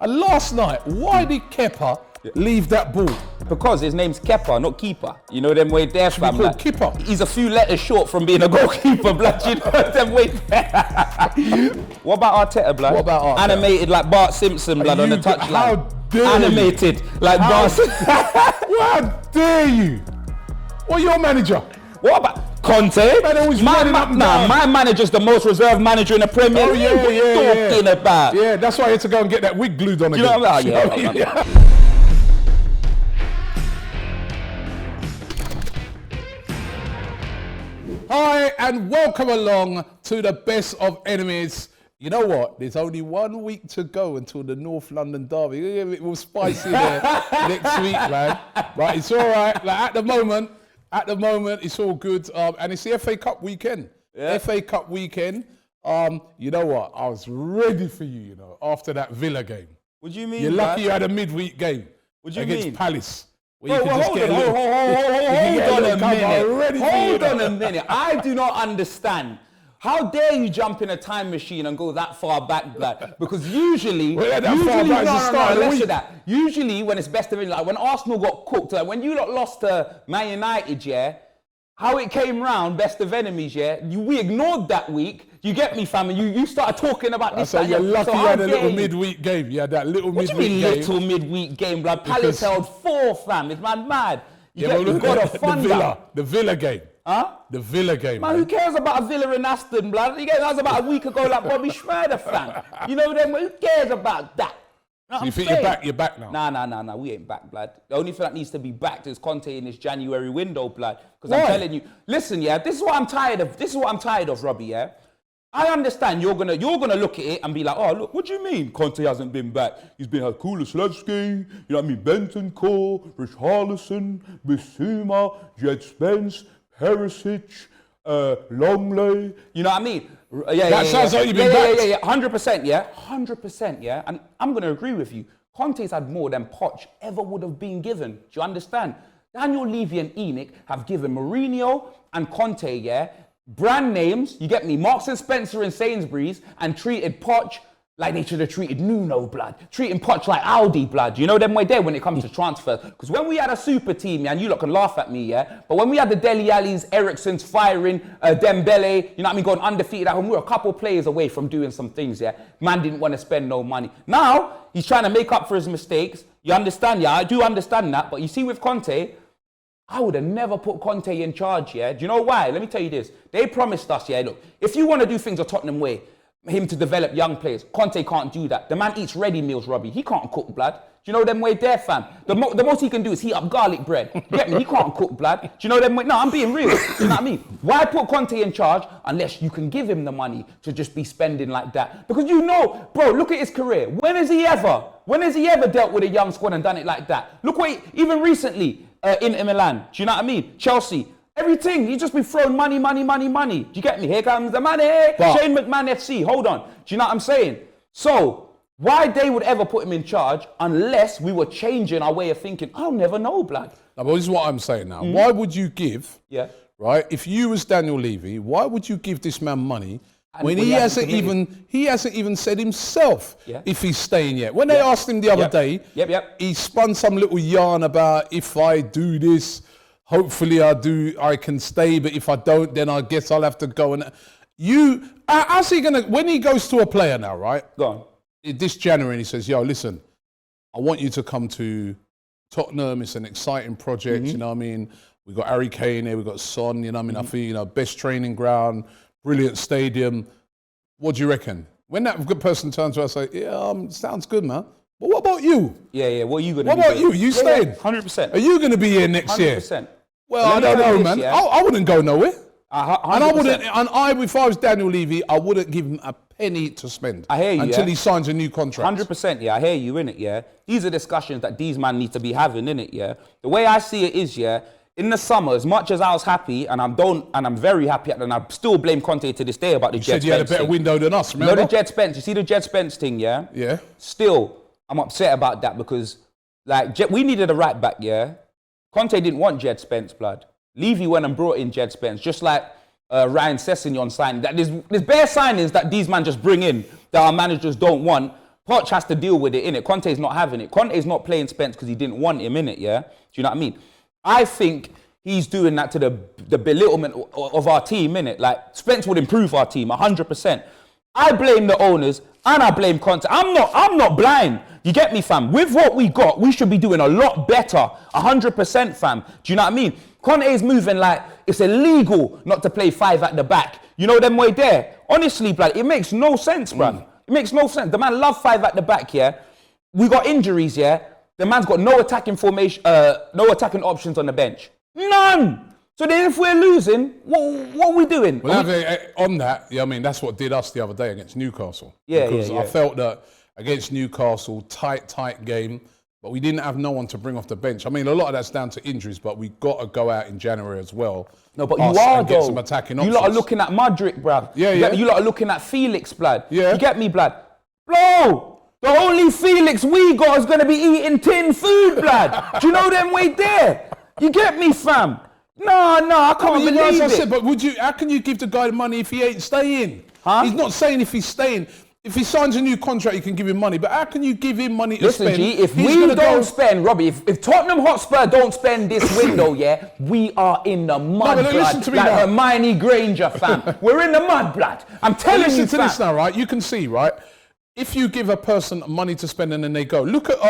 And last night, why did Kepa leave that ball? Because his name's Kepa, not keeper. You know them way there, fam. Called Keeper. He's a few letters short from being a goalkeeper, blood. You know them way there. What about Arteta, blood? What about Arteta? Animated like Bart Simpson, blood, on the touchline. How dare Animated like Bart Simpson. How dare you? What your manager? What about Conte? My manager's the most reserved manager in the Premier League. Oh, What are you talking about? Yeah, that's why I had to go and get that wig glued on again. You know what I mean? Yeah. Hi, and welcome along to the Best of Enemies. You know what? There's only 1 week to go until the North London derby. It will spicy there next week, man. But it's all right. Like at the moment, it's all good. And it's the FA Cup weekend. Yeah. FA Cup weekend. You know what? I was ready for you, after that Villa game. What do you mean? You're lucky you had a midweek game against Palace. Hold on a minute. I do not understand. How dare you jump in a time machine and go that far back, blood? Because usually when it's best of it, like when Arsenal got cooked, like when you lot lost to Man United, yeah, how it came round, best of enemies, yeah, we ignored that week. You get me, fam? And you started talking about this. So you're lucky you had a little midweek game. You had that little midweek game. What do you mean little midweek game, blood? Palace held 4, fam. It's mad. The Villa game. Huh? The Villa game. Man, who cares about a Villa in Aston, blood? That was about a week ago, like Bobby Schmurder, fam. You know them? Who cares about that? So you think you're back now? Nah, we ain't back, blood. The only thing that needs to be backed is Conte in this January window, blood. Because I'm telling you, listen, yeah, this is what I'm tired of, Robbie, yeah? I understand you're gonna look at it and be like, oh, look, what do you mean Conte hasn't been back? He's been had Kulusevski, you know what I mean, Bentancur, Richarlison, Bissouma, Jed Spence, Perisic, Longley, you know what I mean? That sounds like you've been back. Yeah, 100%, yeah. And I'm gonna agree with you. Conte's had more than Poch ever would have been given. Do you understand? Daniel Levy and Enoch have given Mourinho and Conte, yeah, brand names, you get me, Marks and Spencer and Sainsbury's, and treated Poch like they should have treated Nuno, blood. Treating Poch like Aldi, blood. You know them way there when it comes to transfers. Because when we had a super team, yeah, and you lot can laugh at me, yeah, but when we had the Dele Allis, Ericssons firing, Dembele, you know what I mean, going undefeated at home, we were a couple players away from doing some things, yeah. Man didn't want to spend no money. Now, he's trying to make up for his mistakes. You understand, yeah, I do understand that. But you see with Conte, I would have never put Conte in charge, yeah? Do you know why? Let me tell you this. They promised us, yeah, look, if you want to do things the Tottenham way, him to develop young players, Conte can't do that. The man eats ready meals, Robbie. He can't cook, blood. Do you know them way there, fam? The most he can do is heat up garlic bread. You get me? He can't cook, blood. Do you know them way? No, I'm being real. Do you know what I mean? Why put Conte in charge unless you can give him the money to just be spending like that? Because you know, bro, look at his career. When has he ever dealt with a young squad and done it like that? Look what even recently, Inter Milan, do you know what I mean? Chelsea, everything, he just be throwing money. Do you get me? Here comes the money. Shane McMahon FC, hold on. Do you know what I'm saying? So, why they would ever put him in charge unless we were changing our way of thinking? I'll never know, blood. No, but this is what I'm saying now. Why would you give, right, if you was Daniel Levy, why would you give this man money when he hasn't even said himself if he's staying yet? When they asked him the other day, he spun some little yarn about if I do this, hopefully I can stay, but if I don't, then I guess I'll have to go. And how's he gonna, when he goes to a player now, right? Go on. This January, and he says, yo, listen, I want you to come to Tottenham. It's an exciting project, you know what I mean? We've got Harry Kane here, we've got Son, you know what I mean? I feel, best training ground, brilliant stadium. What do you reckon? When that good person turns to us and say, sounds good, man. But what about you? Yeah, what are you going to do? What about you? You staying? 100%. Are you going to be here next year? 100%. Well, I don't know, man. I wouldn't go nowhere. If I was Daniel Levy, I wouldn't give him a penny to spend. I hear you, until he signs a new contract. 100%, yeah, I hear you, innit, yeah. These are discussions that these men need to be having, innit, yeah. The way I see it is, yeah, in the summer, as much as I was happy, and I'm very happy, and I still blame Conte to this day about the Jed Spence thing. You said you had a better window than us, remember? You know the Jed Spence, you see the Jed Spence thing, yeah? Yeah. Still, I'm upset about that because, we needed a right back, yeah? Conte didn't want Jed Spence, blood. Levy went and brought in Jed Spence, just like Ryan Sessegnon signed. There's bare signings that these men just bring in that our managers don't want. Poch has to deal with it, innit? Conte's not having it. Conte's not playing Spence because he didn't want him, innit, yeah? Do you know what I mean? I think he's doing that to the belittlement of our team, innit? Like, Spence would improve our team, 100%. I blame the owners and I blame Conte. I'm not blind. You get me, fam? With what we got, we should be doing a lot better, 100%, fam. Do you know what I mean? Conte is moving like it's illegal not to play 5 at the back. You know them way there. Honestly, blood, it makes no sense, bruv. It makes no sense. The man love 5 at the back, yeah? We got injuries, yeah? The man's got no attacking formation, no attacking options on the bench. None! So then if we're losing, what are we doing? Well, on that, yeah, I mean, that's what did us the other day against Newcastle. Yeah, because yeah. I felt that against Newcastle, tight game, but we didn't have no one to bring off the bench. I mean, a lot of that's down to injuries, but we got to go out in January as well. No, but you are, get though. some attacking options. You lot are looking at Mudryk, bruv. Yeah, yeah. You lot are looking at Felix, blood. Yeah. You get me, blood? Bro, the only Felix we got is going to be eating tin food, blood. Do you know them way there? You get me, fam? No, I can't believe it. Said, but how can you give the guy money if he ain't staying? Huh? He's not saying if he's staying. If he signs a new contract, you can give him money. But how can you give him money to spend? Listen, G, if we don't spend, Robbie, if Tottenham Hotspur don't spend this window, yeah, we are in the mud, blood. Listen to me like now. Hermione Granger, fam. We're in the mud, blood. I'm telling you, listen to this now, right? You can see, right? If you give a person money to spend and then they go, look at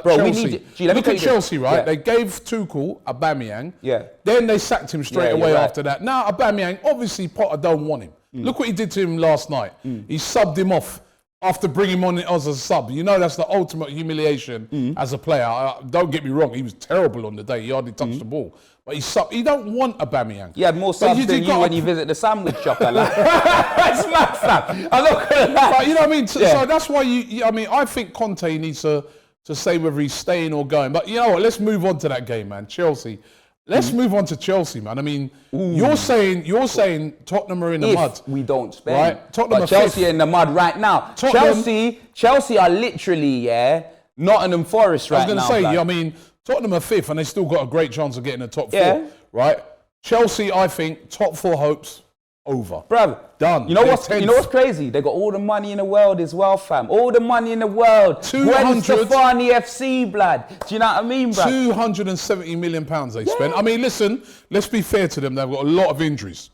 Chelsea. Look at Chelsea, right? Yeah. They gave Tuchel Aubameyang. Yeah. Then they sacked him straight away after that. Now Aubameyang, obviously Potter don't want him. Look what he did to him last night. He subbed him off after bringing him on as a sub. You know that's the ultimate humiliation as a player. Don't get me wrong, he was terrible on the day. He hardly touched the ball. But he don't want Aubameyang. He had more subs than you when you visit the sandwich shop. That's mad, fam. I'm not gonna lie. But you know what I mean? So that's why I think Conte needs to say whether he's staying or going. But you know what? Let's move on to that game, man. Chelsea. Let's move on to Chelsea, man. I mean, you're saying Tottenham are in the mud. We don't spend. Right? Tottenham but Chelsea are in the mud right now. Chelsea are literally, Nottingham Forest right now. I was going to say, I mean, Tottenham are 5th and they still got a great chance of getting the top 4, right? Chelsea, I think, top 4 hopes over. Bruv, done. You know what's crazy? They got all the money in the world as well, fam. All the money in the world. 200 Stefani FC, blood. Do you know what I mean, bruv? 270 million pounds they spent. I mean, listen, let's be fair to them. They've got a lot of injuries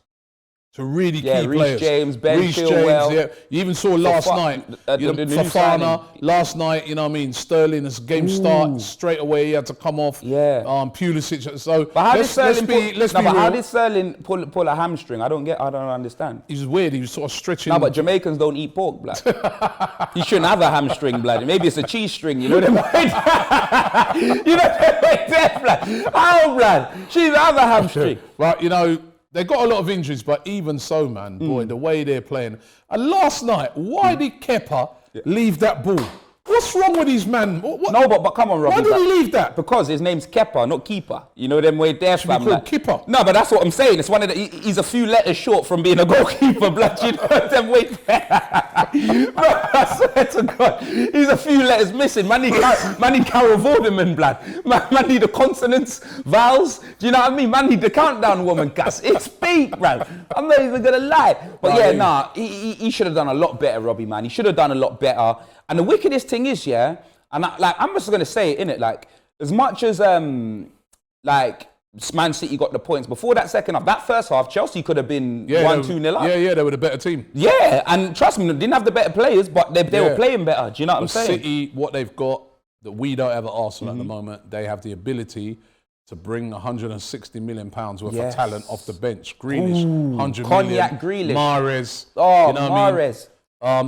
to really key Reece players. James, Ben Chilwell. Yeah. You even saw last night, Fofana, last night, you know what I mean, Sterling, as game start, straight away he had to come off. Yeah. Pulisic. So but how how did Sterling pull a hamstring? I don't understand. He was weird, he was sort of stretching. No, but Jamaicans don't eat pork, blood. He shouldn't have a hamstring, blood. Maybe it's a cheese string, you know them You know them right there, blood. How, blood? She's have a hamstring. Right, you know, they got a lot of injuries, but even so, man, boy, the way they're playing. And last night, why did Kepa leave that ball? What's wrong with these man? No, but come on, Robbie. Why did he leave that? Because his name's Kepa, not Keeper. You know them way there, fam. Should be called Keeper. No, but that's what I'm saying. It's one of he's a few letters short from being a goalkeeper, blood. You know them way there. Bro, I swear to God, he's a few letters missing. Man need Carol Vorderman, blood. Man need the consonants, vowels. Do you know what I mean? Man need the countdown woman, Gus. It's peak, bro. I'm not even gonna lie. But he should have done a lot better, Robbie, man. He should have done a lot better. And the wickedest thing is, I'm just gonna say it, innit? Like, as much as Man City got the points before that second half, that first half, Chelsea could have been 1-2-0 up. Yeah, they were the better team. Yeah, and trust me, they didn't have the better players, but they were playing better. Do you know what I'm saying? City, what they've got that we don't have at Arsenal at the moment, they have the ability to bring 160 million pounds worth of talent off the bench. Grealish, 100 Cognac million. Grealish. Mahrez. Oh, you know Mahrez.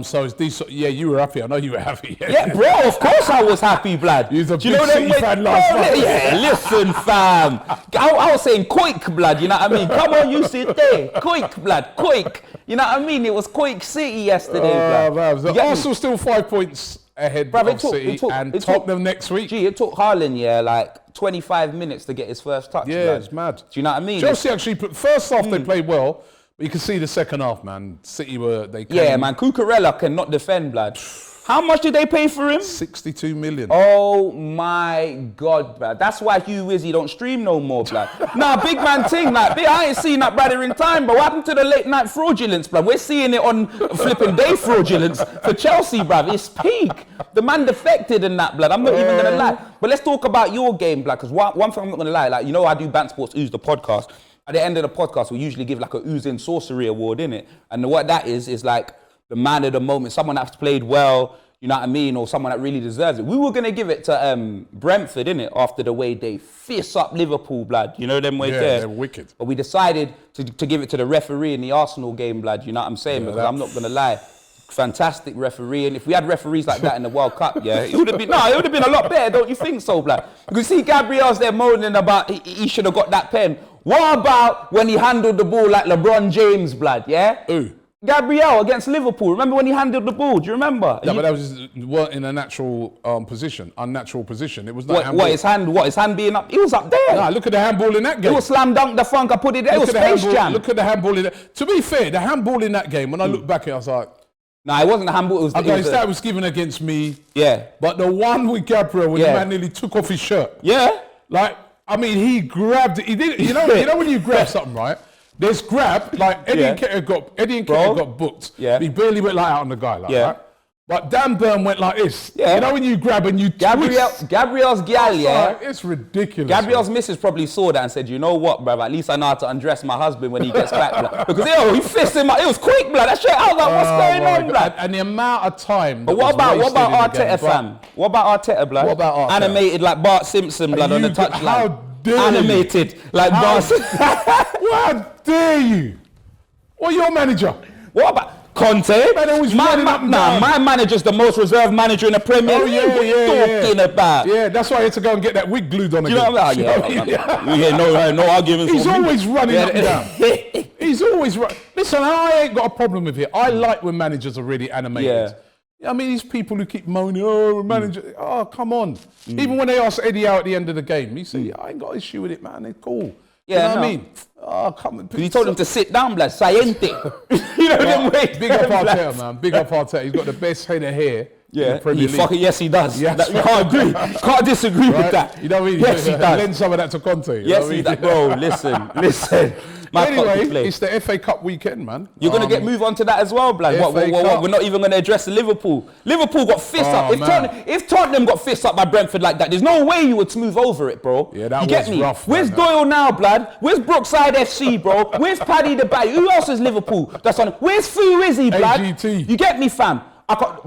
So it's these. Yeah, you were happy. I know you were happy. Yeah, bro. Of course I was happy, blood. You was a big City fan last night. Yeah, listen, fam. I was saying quick, blood. You know what I mean? Come on, you sit there. Quick, blood. Quick. You know what I mean? It was quick City yesterday, blood. So Arsenal still 5 points ahead of City and Tottenham next week. Gee, it took Haaland, like 25 minutes to get his first touch. Yeah, blood. it's mad. Do you know what I mean? Chelsea actually first half they played well. But you can see the second half, man. City they came. Yeah, man. Cucurella cannot defend, blood. How much did they pay for him? 62 million. Oh my God, bruh. That's why Hugh Wizzy don't stream no more, blood. Nah, big man thing, like, I ain't seen that brother in time, but what happened to the late night fraudulence, bruv? We're seeing it on flipping day fraudulence for Chelsea, bruv. It's peak. The man defected in that, blood. I'm not even gonna lie. But let's talk about your game, blood, because one thing I'm not gonna lie, like, you know, I do Bant Sports Ooze, the podcast. At the end of the podcast, we usually give like a Ooze in Sorcery award, innit? And what that is like, the man of the moment, someone that's played well, you know what I mean, or someone that really deserves it. We were going to give it to Brentford, innit, after the way they fist up Liverpool, blood. You know them way there? Yeah, they're wicked. But we decided to give it to the referee in the Arsenal game, blood. You know what I'm saying? Because I'm not going to lie. Fantastic referee. And if we had referees like that in the World Cup, yeah, it would have been a lot better, don't you think so, blood? Because see, Gabriel's there moaning about he should have got that pen. What about when he handled the ball like LeBron James, blood, yeah? Who? Gabriel against Liverpool. Remember when he handled the ball? Do you remember? Yeah, but that was weren't in a natural position, unnatural position. It was not what his hand being up? He was up there. Nah, look at the handball in that game. It was slam dunk the funk. I put it there. It was Space Jam. Look at the handball in that. To be fair, the handball in that game, when I look back at it, I was like, nah, it wasn't a handball. That was given against me. Yeah. But the one with Gabriel, when the man nearly took off his shirt. Yeah. Like, I mean, he grabbed it. He did. You know when you grab something, right? There's grab, like Eddie Nketiah got booked. Yeah. He barely went like out on the guy, like that. But Dan Burn went like this. Yeah. You know when you grab and you Gabriel's gal, yeah. It's ridiculous. Gabriel's missus probably saw that and said, you know what, bruv, at least I know how to undress my husband when he gets back, blood. Because he fisted him. It was quick, blood. That shit, I was like, what's going on, blood? And the amount of time. But what about Arteta, fam? What about Arteta, blood? What about Arteta? Animated like Bart Simpson, blood, on the touchline. How dare Animated you? like Bart. How dare you? What your manager? What about Conte? My manager's the most reserved manager in the Premier League. What are you talking about? Yeah, that's why I had to go and get that wig glued on again. You know what I'm saying? No arguments. He's always running up and down. He's always running. Listen, I ain't got a problem with it. I like when managers are really animated. Yeah. I mean, these people who keep moaning, manager, come on. Even when they asked Eddie out at the end of the game, he said, I ain't got an issue with it, man. It's cool. Yeah, you know what I mean? Come on. He told him to sit down, blood. Sciente. You know them ways. Big up Arteta, man. Big up Arteta. He's got the best head of hair in the Premier League. Yes, he does. Yes. You can't agree. Can't disagree with that. You know what I mean? Yes, he does. Lend some of that to Conte. Yes, he does. Bro, listen. Anyway, it's the FA Cup weekend, man. You're going to move on to that as well, blood. We're not even going to address the Liverpool. Liverpool got fist up. If Tottenham got fist up by Brentford like that, there's no way you would smooth over it, bro. Yeah, that was rough. Where's Doyle now, blood? Where's Brookside FC, bro? Where's Paddy the Bay? Who else is Liverpool? That's on. Where's Fu Izzy, blood? AGT. You get me, fam?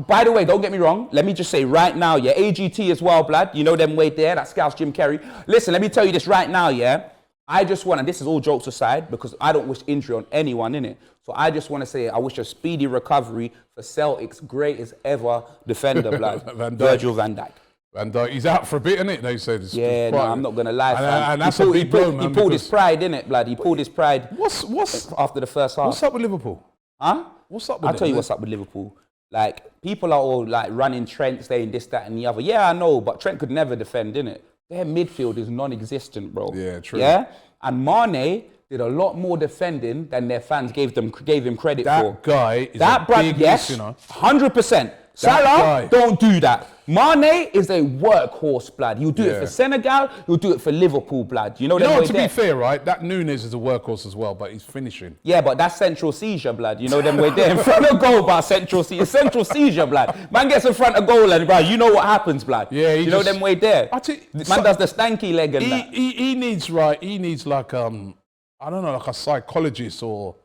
By the way, don't get me wrong. Let me just say right now, yeah, AGT as well, blood. You know them way there. That scouts Jim Carrey. Listen, let me tell you this right now, yeah. I just want, and this is all jokes aside, because I don't wish injury on anyone in it. So I just want to say I wish a speedy recovery for Celtic's greatest ever defender, blood, Virgil van Dijk. And he's out for a bit, innit? They said. Yeah, no, I'm not gonna lie. And that's a big blow, man. He pulled his pride, innit, blood? He pulled his pride. What's after the first half? What's up with Liverpool? Huh? What's up with I'll tell you what's up with Liverpool. Like, people are all like running Trent, saying this, that, and the other. Yeah, I know, but Trent could never defend, innit? Their midfield is non-existent, bro. Yeah, true. Yeah? And Mane did a lot more defending than their fans gave him credit for. That guy is a big miss, you know. 100%. Salah, don't do that. Mane is a workhorse, blood. He'll do it for Senegal. He'll do it for Liverpool, blood. You know to be fair, right? That Nunes is a workhorse as well, but he's finishing. Yeah, but that's central seizure, blood. You know them way there in front of goal, but central seizure, blood. Man gets in front of goal and, blood, you know what happens, blood. Yeah, you know them way there. Man does the stanky leg and that. He needs like I don't know, like a psychologist or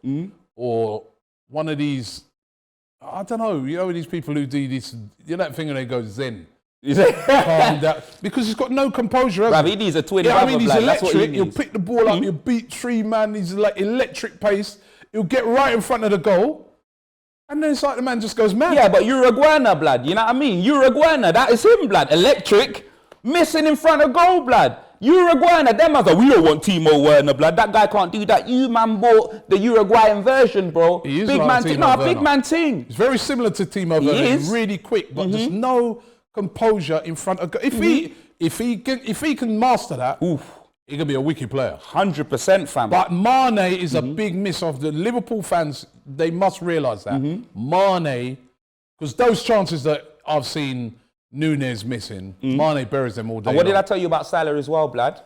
one of these. I don't know, you know these people who do this, you know that thing when they go zen. Calm down. Because he's got no composure. Bruv, he needs a twin brother, I mean, he's blood. electric. He'll pick the ball up, he'll beat three man, he's like electric pace. He'll get right in front of the goal. And then it's like the man just goes mad. Yeah, but Uruguayana, blood, you know what I mean? Uruguayana, that is him, blood. Electric, missing in front of goal, blood. Uruguayana, them are we don't want Timo Werner, blood. That guy can't do that. You man bought the Uruguayan version, bro. He is big like big man ting. He's very similar to Timo Werner. He's really quick, but there's no composure in front of. If he can master that, he can be a wicked player. 100%, fam. But Mane is a big miss of the Liverpool fans. They must realise that Mane, because those chances that I've seen Nunes missing. Mane buries them all day. And what did long. I tell you about Salah as well, blood?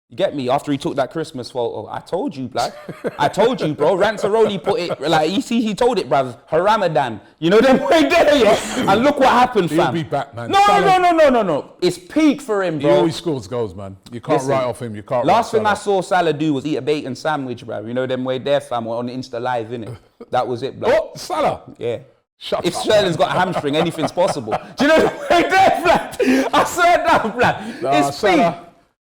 You get me? After he took that Christmas photo, I told you, blood. I told you, bro. Ranzaroli put it, like, he told it, bruv. Haramadan. You know them way there, yeah? And look what happened, fam. He'll be back, man. No. It's peak for him, He bro. always scores goals, man. You can't write off him. You can't. Last thing I Salah. saw Salah do was eat a bacon sandwich, bruv. You know them way there, fam, on Insta Live, innit? That was it, blood. Oh, Salah. Yeah. Shut If up. Sterling's got a hamstring, anything's possible. Do you know the way there, blood? I swear down, blood. Nah, It's peak. Salah.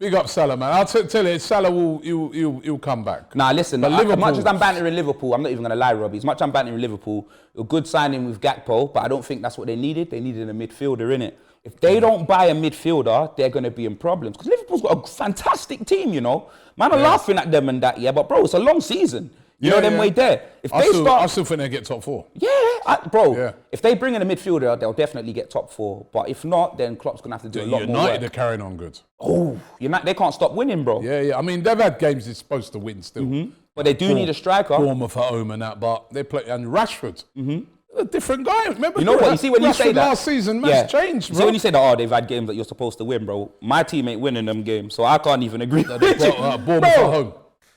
Big up Salah, man. I'll tell you, Salah he'll come back. Nah, listen, But as much Liverpool- as I'm bantering Liverpool, I'm not even going to lie, Robbie. As much as I'm bantering Liverpool, a good signing with Gakpo, but I don't think that's what they needed. They needed a midfielder, innit? If they don't buy a midfielder, they're going to be in problems. Because Liverpool's got a fantastic team, you know. Man are laughing at them and that, yeah, but bro, it's a long season. You know them way there. If I they still start... think they get top 4. Yeah, bro, Yeah. if they bring in a midfielder, they'll definitely get top 4. But if not, then Klopp's going to have to do a lot more United work. are carrying on good. Oh, United, they can't stop winning, bro. Yeah. I mean, they've had games they're supposed to win still. But they do need a striker. Bournemouth at home and that, but they play. And Rashford, a different guy. Remember, You know what? You see when you say Rashford that last season, man's changed, You bro. see when you say that, oh, they've had games that you're supposed to win, bro. My team ain't winning them games, so I can't even agree. Bournemouth at home.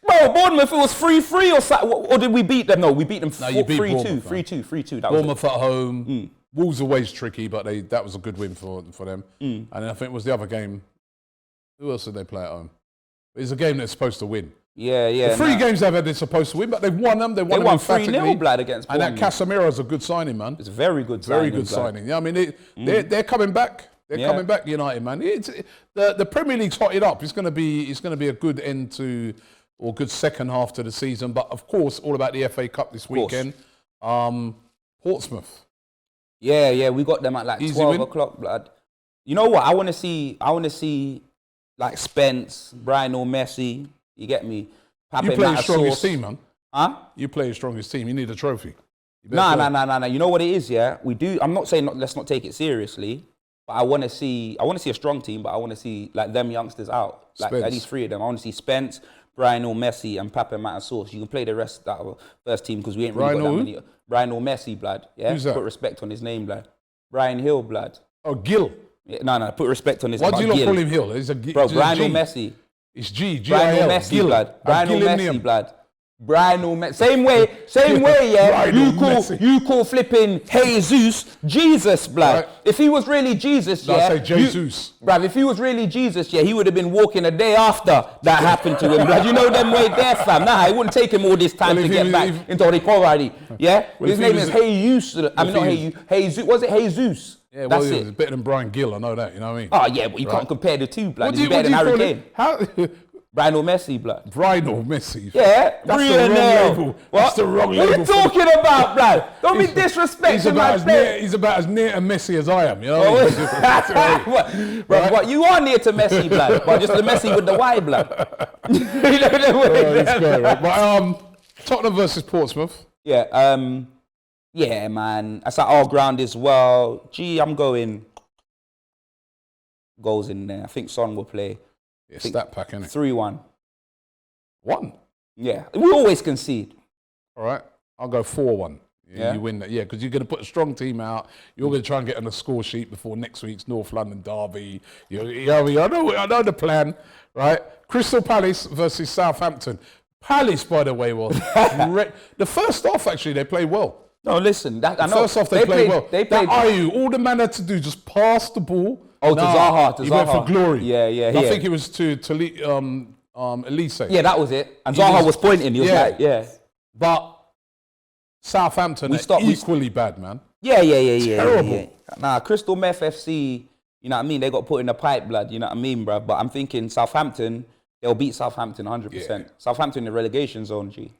Bro, Bournemouth, it was 3-3 or did we beat them? No, we beat them you beat 3-2. Bournemouth, 3-2. That was Bournemouth at home. Wolves always tricky, but that was a good win for them. And then I think it was the other game. Who else did they play at home? It's a game they're supposed to win. Yeah. The 3 games they've had, they're supposed to win, but they've won them. They won them emphatically. 3-0, blood, against And Bournemouth. that Casemiro's a good signing, man. It's a very good Very good signing. Yeah, I mean, they're coming back. They're coming back, United, man. The Premier League's hotted up. It's going to be a good end to, or good second half to the season. But of course, all about the FA Cup this weekend. Portsmouth. Yeah, we got them at like Easy 12 win. o'clock, blood. You know what? I want to see like Spence, Brian or Messi. You get me? You play your strongest team, man. Huh? You play your strongest team. You need a trophy. Nah. You know what it is, yeah? We do. I'm not saying let's not take it seriously, but I want to see a strong team, but I want to see like them youngsters out. Like Spence. at least 3 of them. I want to see Spence, Brian or Messi, and Pape Matasauce. You can play the rest of that first team because we ain't really got that many. Brian or Messi, blood. Yeah. Who's that? Put respect on his name, blood. Brian Hill, blood. Oh, Gill. Yeah, no. Put respect on his name. Why do you not call him Hill? It's Bro, Brian or Messi. It's G. Brian or Messi, Gill. blood. Brian or Gillingham. Messi, blood. Brian or Messi. Same way, yeah. Brian or Messi. You call flipping Jesus, Jesus, blood. Right. If he was really Jesus, No, yeah. I say Jesus. Bruv, if he was really Jesus, yeah, he would have been walking a day after that happened to him, blood. You know them way there, fam. Nah, it wouldn't take him all this time Well, to if get he- back if- into recovery. Yeah? Well, His if he name was- is Jesus. I mean, not he Jesus. Was it Jesus? Yeah, well, That's it's it. better than Brian Gill. I know that. You know what I mean? Oh, yeah, but you can't compare the two, blood. What do He's you better than Harry call Kane. it? How? Brian or Messi, blood. Brian or Messi? Yeah, That's the Brian wrong Hill. label. What? That's the wrong What label. are you talking about, blood? Don't be disrespecting my name. He's about as near to Messi as I am. You know Oh, what I mean? What, you are near to Messi, blood, but just the Messi with the Y, blood. You know the Oh, way. it's great, right? But Tottenham versus Portsmouth. Yeah, yeah, man. That's at our ground as well. Gee, I'm going goals in there. I think Son will play. Yeah, stat pack, innit? 3-1. 1. Yeah, we always concede. All right. I'll go 4-1. Yeah? You win that. Yeah, because you're going to put a strong team out. You're going to try and get on the score sheet before next week's North London derby. You know, I know the plan, right? Crystal Palace versus Southampton. Palace, by the way, was the first half, actually, they played well. No, listen. I know. First off, they played well. They played. That Ayew, all the man had to do just pass the ball. Oh, to Zaha. He went for glory. Yeah. I think it was to Elise. Yeah, that was it. And Zaha was pointing. He was like, yeah. But Southampton are equally bad, man. Yeah. Terrible. Yeah. Nah, Crystal Meth FC, you know what I mean? They got put in the pipe, blood. You know what I mean, bruv? But I'm thinking Southampton, they'll beat Southampton 100%. Yeah. Southampton in the relegation zone, G.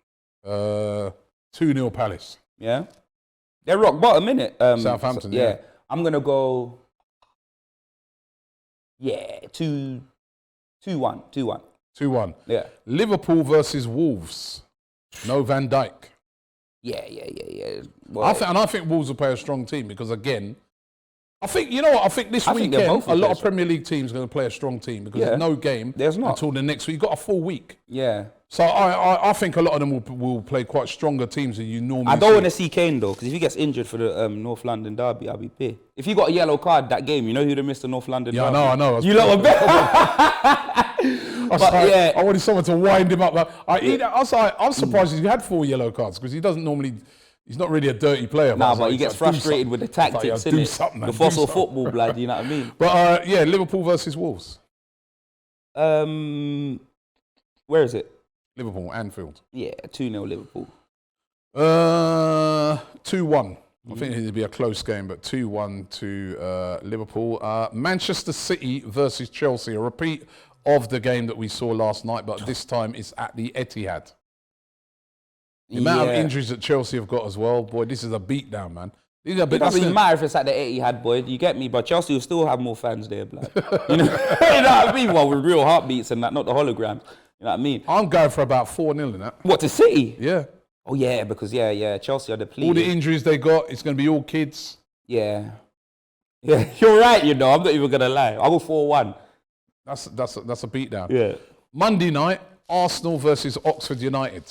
2-0 Palace. Yeah? They're rock bottom, innit? Southampton, yeah. yeah. I'm going to go, 2-1. 2-1. Yeah. Liverpool versus Wolves. No Van Dijk. Yeah. Well, I think Wolves will play a strong team because, again, I think, you know what, I think this think they're weekend, both a lot of impressive. Premier League teams are going to play a strong team because there's no game There's not. until the next week. You've got a full week. Yeah. So I think a lot of them will play quite stronger teams than you normally I don't see. want to see Kane though, because if he gets injured for the North London derby, I'll be pissed. If he got a yellow card that game, you know who'd have missed the North London derby? I know. You lot were better. I wanted someone to wind him up. I'm surprised he had 4 yellow cards because he doesn't normally. He's not really a dirty player. Nah, but he gets frustrated with the tactics, innit? The fossil football, blood, you know what I mean? But yeah, Liverpool versus Wolves. Where is it? Liverpool, Anfield. Yeah, 2-0 Liverpool. 2-1. I think it'd be a close game, but 2-1 to Liverpool. Manchester City versus Chelsea. A repeat of the game that we saw last night, but this time it's at the Etihad. The amount of injuries that Chelsea have got as well, boy, this is a beatdown, man. It doesn't even matter if it's at the Etihad, boy. You get me? But Chelsea will still have more fans there, blood. You know what I mean? Well, with real heartbeats and that, not the holograms. You know what I mean? I'm going for about 4-0 in that. What, to City? Yeah. Oh, yeah, because, Chelsea are depleted. All the injuries they got, it's going to be all kids. Yeah. Yeah, you're right, you know. I'm not even going to lie. I will 4-1. That's a beatdown. Yeah. Monday night, Arsenal versus Oxford United.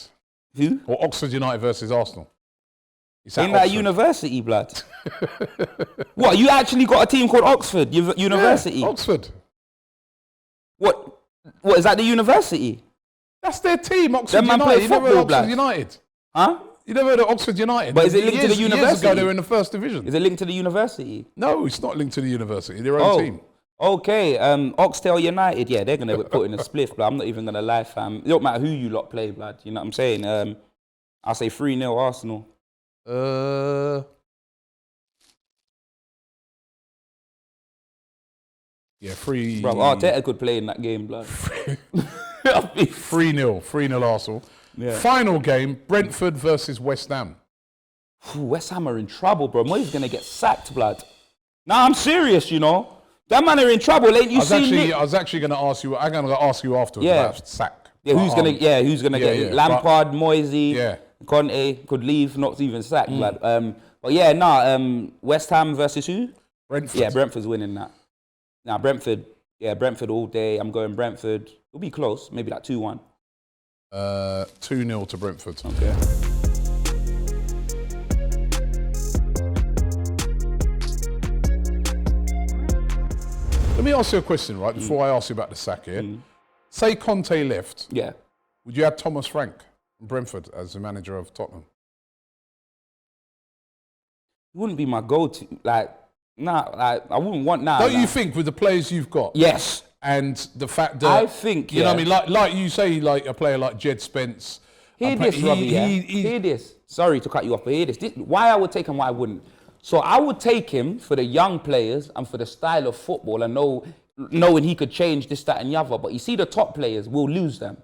Who? Or Oxford United versus Arsenal. It's in that university, blood. What, you actually got a team called Oxford University? Yeah, Oxford. What, is that the university? That's their team, Oxford Them man United. play You never heard of football, Oxford United? Huh? You never heard of Oxford United? But is it linked to the university? Years ago, they were in the first division. Is it linked to the university? No, it's not linked to the university. Their own team. Okay, Oxtail United, yeah, they're going to put in a spliff, but I'm not even going to lie, fam. It don't matter who you lot play, blood. You know what I'm saying? I'll say 3-0 Arsenal. Yeah, 3... Bro, Arteta could play in that game, blood. 3-0 Arsenal. Yeah. Final game, Brentford versus West Ham. West Ham are in trouble, bro. Moyes going to get sacked, blood. Nah, I'm serious, you know. That man are in trouble, ain't you seen it? I was actually going to ask you. I'm going to ask you afterwards about sack. Yeah, who's gonna get it? Lampard, Moisey, Conte could leave, not even sack, blood. But yeah, West Ham versus who? Brentford. Yeah, Brentford's winning that. Nah, Brentford all day. I'm going Brentford. It'll be close, maybe like 2-1. 2-0 to Brentford. Okay. Let me ask you a question, right? Before I ask you about the sack here. Say Conte left. Yeah. Would you have Thomas Frank from Brentford as the manager of Tottenham? It wouldn't be my go-to. I wouldn't want now. Don't you think with the players you've got? Yes. And the fact that... I think, you know what I mean? Like you say, like a player like Jed Spence. Hear this, Robbie, Hear this. Sorry to cut you off, but hear this. Why I would take him, why I wouldn't. So I would take him for the young players and for the style of football and knowing he could change this, that and the other. But you see the top players, we'll lose them.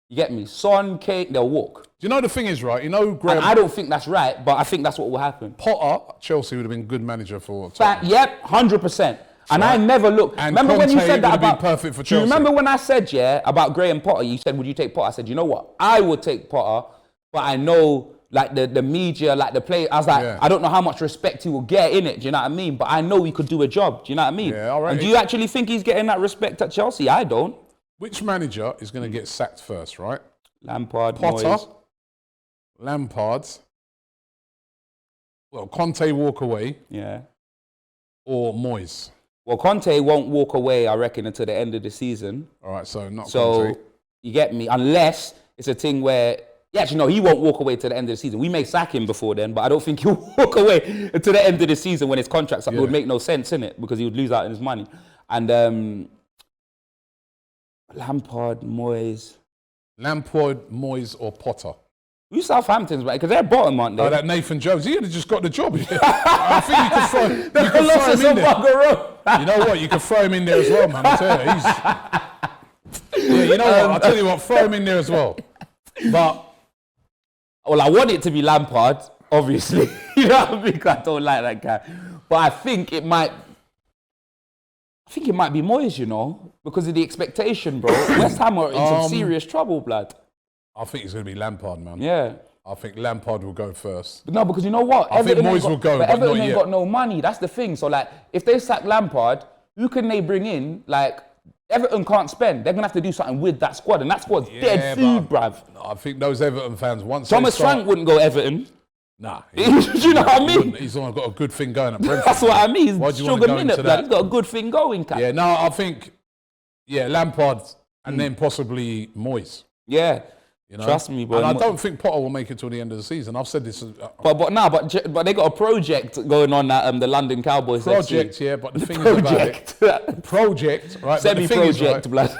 You get me? Son, Kane, they'll walk. Do you know the thing is, right? You know, Graham... And I don't think that's right, but I think that's what will happen. Potter, Chelsea would have been a good manager for Tottenham. Yep, 100%. And I never looked. And remember when you Conte said that would have about... been perfect for Do you Chelsea. remember when I said, about Graham Potter, you said, would you take Potter? I said, you know what? I would take Potter, but I know... Like the media, like the play, I was like, I don't know how much respect he will get in it. Do you know what I mean? But I know he could do a job. Do you know what I mean? Yeah, all right. And do you actually think he's getting that respect at Chelsea? I don't. Which manager is going to get sacked first, right? Lampard, Potter, Moyes. Lampard. Well, Conte walk away. Yeah. Or Moyes. Well, Conte won't walk away, I reckon, until the end of the season. All right, so not Conte. So you get me? Unless it's a thing where. Yeah, actually, no, he won't walk away to the end of the season. We may sack him before then, but I don't think he'll walk away to the end of the season when his contract's up. It would make no sense, innit? Because he would lose out on his money. And Lampard, Moyes. Lampard, Moyes, or Potter? Who's Southampton's, right? Because they're bottom, aren't they? Oh, that Nathan Jones. He would have just got the job. I think you could throw him in there. You know what? You could throw him in there as well, man. I tell you, yeah, you know what? I'll tell you what. Throw him in there as well. But... Well, I want it to be Lampard, obviously. You know what I mean? I don't like that guy. But I think it might be Moyes, you know, because of the expectation, bro. West Ham are in some serious trouble, blood. I think it's going to be Lampard, man. Yeah. I think Lampard will go first. No, because you know what? I think Moyes will go, but Everton not ain't yet. got no money. That's the thing. So, like, if they sack Lampard, who can they bring in? Like, Everton can't spend. They're going to have to do something with that squad, and that squad's dead food, bruv. I think those Everton fans, once Thomas Frank wouldn't go Everton. Nah. Do you know what I mean? He's got a good thing going at Brentford. That's what I mean. Why He's do you want to sugar go minute, into blood. that? He's got a good thing going, Cap. Yeah, no, I think, Lampard and then possibly Moyes. Yeah. You know? Trust me, bro. And I don't think Potter will make it till the end of the season. I've said this. But they got a project going on at the London Cowboys. Project, FC. yeah, but the thing is about it. Project, right? Semi-project, blood.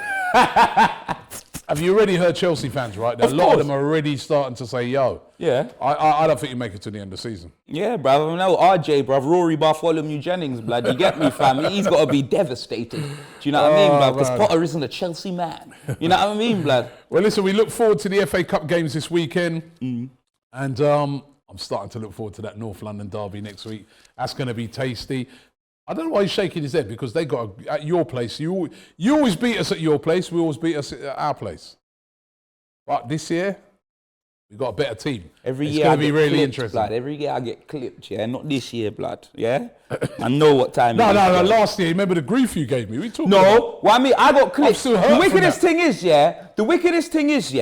Have you already heard Chelsea fans, right? A lot of them are already starting to say, yo. Yeah. I don't think you make it to the end of the season. Yeah, bruv. I know RJ, bruv. Rory Bartholomew Jennings, blood. You get me, fam? He's got to be devastated. Do you know what I mean, blood? Because Potter isn't a Chelsea man. You know what I mean, blood? Well, listen, we look forward to the FA Cup games this weekend. And I'm starting to look forward to that North London derby next week. That's going to be tasty. I don't know why he's shaking his head, because they got at your place. You always beat us at your place. We always beat us at our place. But this year, we've got a better team. It's going to be really interesting. Blood. Every year I get clipped, yeah? Not this year, blood, yeah? I know what time No, it is. last year, remember the grief you gave me? We talked No, well, I mean, I got clipped. I'm still hurt The from wickedest thing is,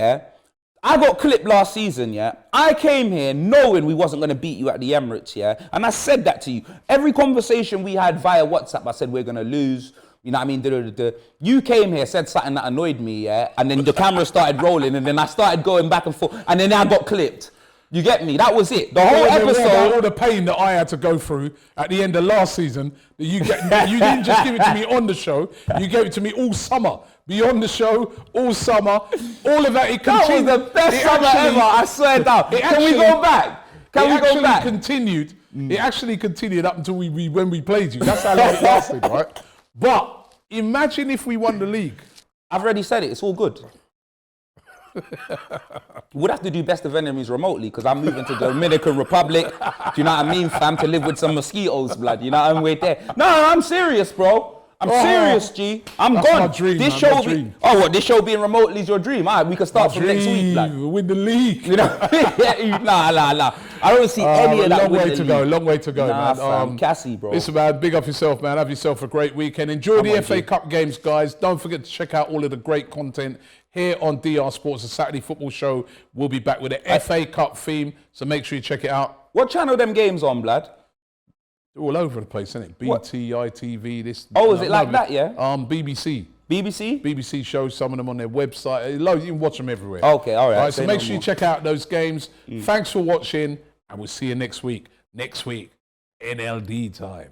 I got clipped last season, yeah? I came here knowing we wasn't going to beat you at the Emirates, yeah? And I said that to you. Every conversation we had via WhatsApp, I said we're going to lose. You know what I mean? You came here, said something that annoyed me, yeah? And then the camera started rolling, and then I started going back and forth, and then I got clipped. You get me? That was it. The whole episode. All the pain that I had to go through at the end of last season, you didn't just give it to me on the show, you gave it to me all summer. Beyond the show, all summer, all of that. That was the best summer ever, I swear down. Can we go back? Continued. It actually continued up until when we played you. That's how long it lasted, right? But imagine if we won the league. I've already said it. It's all good. We'd have to do best of enemies remotely, because I'm moving to the Dominican Republic. Do you know what I mean, fam? To live with some mosquitoes, blood. You know what I mean? We're there. No, I'm serious, bro. I'm serious, G. That's gone. My dream, this man, show my dream. what? This show being remotely is your dream? All right, we can start from next week, blood. Win the league. You know? Nah. I don't see any of that. Long way to go, nah, man. Fam, Cassie, bro. Listen, man, big up yourself, man. Have yourself a great weekend. Enjoy the FA Cup games, guys. Don't forget to check out all of the great content here on DR Sports, the Saturday Football Show. We'll be back with the FA Cup theme, so make sure you check it out. What channel them games on, blood? They're all over the place, isn't it? BT, ITV, this. Oh, is it like that, yeah? BBC. BBC? BBC shows some of them on their website. You can watch them everywhere. Okay, all right. So make sure you check out those games. Thanks for watching, and we'll see you next week. Next week, NLD time.